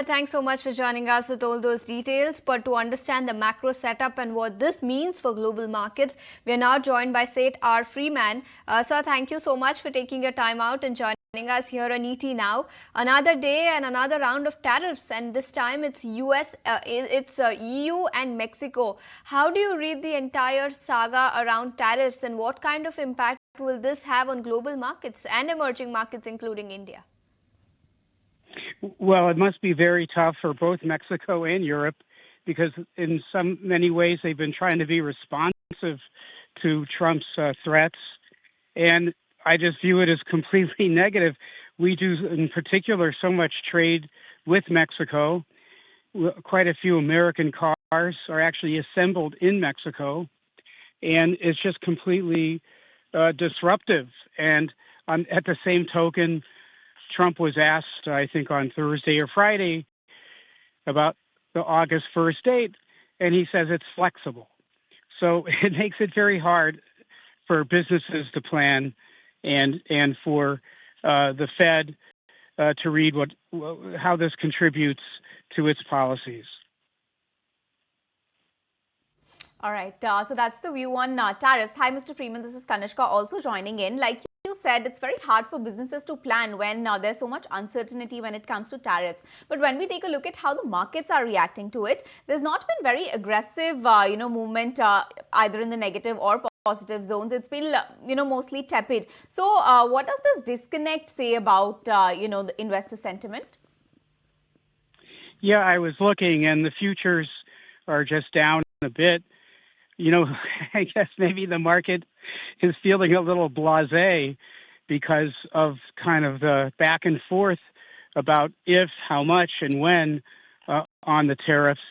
thanks so much for joining us with all those details. But to understand the macro setup and what this means for global markets, we are now joined by Seth R. Freeman. Sir, thank you so much for taking your time out and joining us here on ET Now. Another day and another round of tariffs, and this time it's EU and Mexico. How do you read the entire saga around tariffs, and what kind of impact will this have on global markets and emerging markets, including India? Well, it must be very tough for both Mexico and Europe because in many ways they've been trying to be responsive to Trump's threats. And I just view it as completely negative. We do, in particular, so much trade with Mexico. Quite a few American cars are actually assembled in Mexico. And it's just completely disruptive. And at the same token, Trump was asked, I think on Thursday or Friday, about the August 1st date, and he says it's flexible. So it makes it very hard for businesses to plan and for the Fed to read how this contributes to its policies. All right. So that's the view on tariffs. Hi, Mr. Freeman. This is Kanishka also joining in. Like you said, it's very hard for businesses to plan when there's so much uncertainty when it comes to tariffs. But when we take a look at how the markets are reacting to it, there's not been very aggressive, movement either in the negative or positive zones. It's been, mostly tepid. So what does this disconnect say about, the investor sentiment? Yeah, I was looking, and the futures are just down a bit. I guess maybe the market is feeling a little blasé because of kind of the back and forth about if, how much, and when on the tariffs.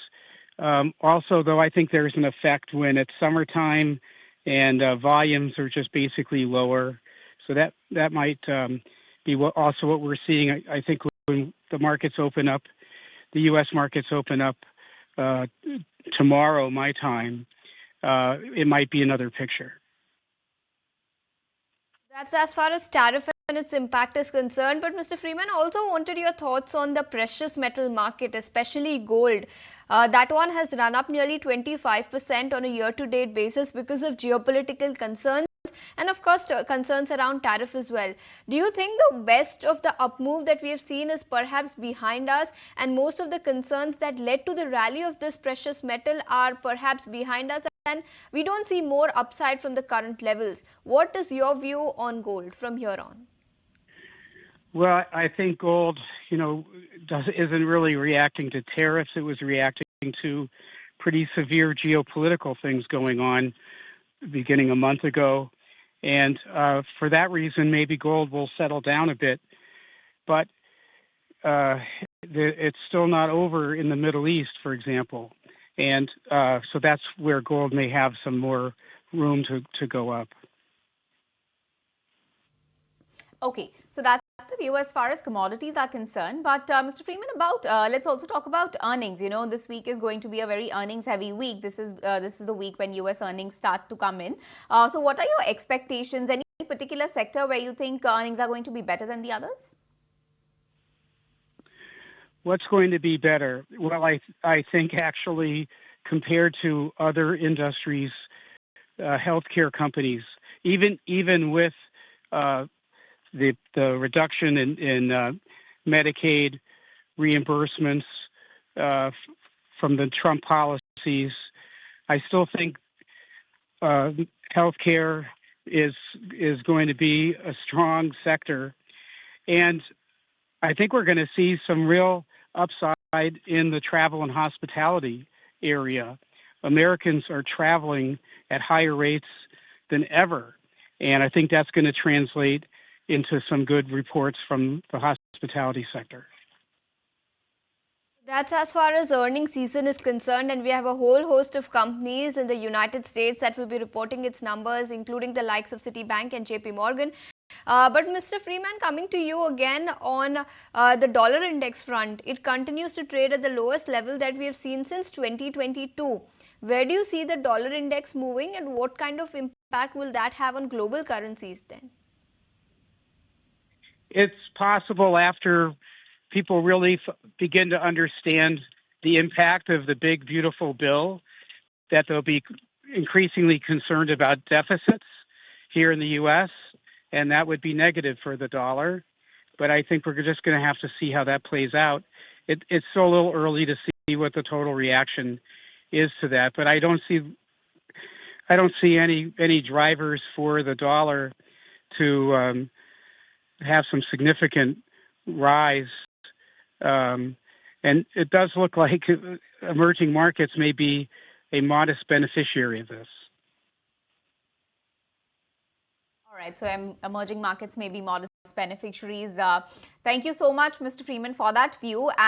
Also, though, I think there's an effect when it's summertime and volumes are just basically lower. So that might be also what we're seeing. I think when the markets open up, the U.S. markets open up tomorrow, my time, it might be another picture. That's as far as tariff and its impact is concerned. But Mr. Freeman, also wanted your thoughts on the precious metal market, especially gold. That one has run up nearly 25% on a year-to-date basis because of geopolitical concerns and, of course, concerns around tariff as well. Do you think the best of the up move that we have seen is perhaps behind us, and most of the concerns that led to the rally of this precious metal are perhaps behind us, and we don't see more upside from the current levels? What is your view on gold from here on? Well, I think gold, isn't really reacting to tariffs. It was reacting to pretty severe geopolitical things going on beginning a month ago. And for that reason, maybe gold will settle down a bit. But it's still not over in the Middle East, for example. And so that's where gold may have some more room to go up. Okay, so that's the view as far as commodities are concerned. But Mr. Freeman, let's also talk about earnings. This week is going to be a very earnings-heavy week. This is the week when U.S. earnings start to come in. So what are your expectations? Any particular sector where you think earnings are going to be better than the others? What's going to be better? Well, I think actually compared to other industries, healthcare companies, even with the reduction in Medicaid reimbursements from the Trump policies, I still think healthcare is going to be a strong sector, and I think we're going to see some real upside in the travel and hospitality area. Americans are traveling at higher rates than ever, and I think that's going to translate into some good reports from the hospitality sector. That's as far as earnings season is concerned, and we have a whole host of companies in the United States that will be reporting its numbers, including the likes of Citibank and JP Morgan. But Mr. Freeman, coming to you again on the dollar index front, it continues to trade at the lowest level that we have seen since 2022. Where do you see the dollar index moving, and what kind of impact will that have on global currencies then? It's possible after people really begin to understand the impact of the big, beautiful bill, that they'll be increasingly concerned about deficits here in the U.S., and that would be negative for the dollar. But I think we're just going to have to see how that plays out. It's still a little early to see what the total reaction is to that, but I don't see any drivers for the dollar to have some significant rise. And it does look like emerging markets may be a modest beneficiary of this. All right, so emerging markets may be modest beneficiaries. Thank you so much, Mr. Freeman, for that view.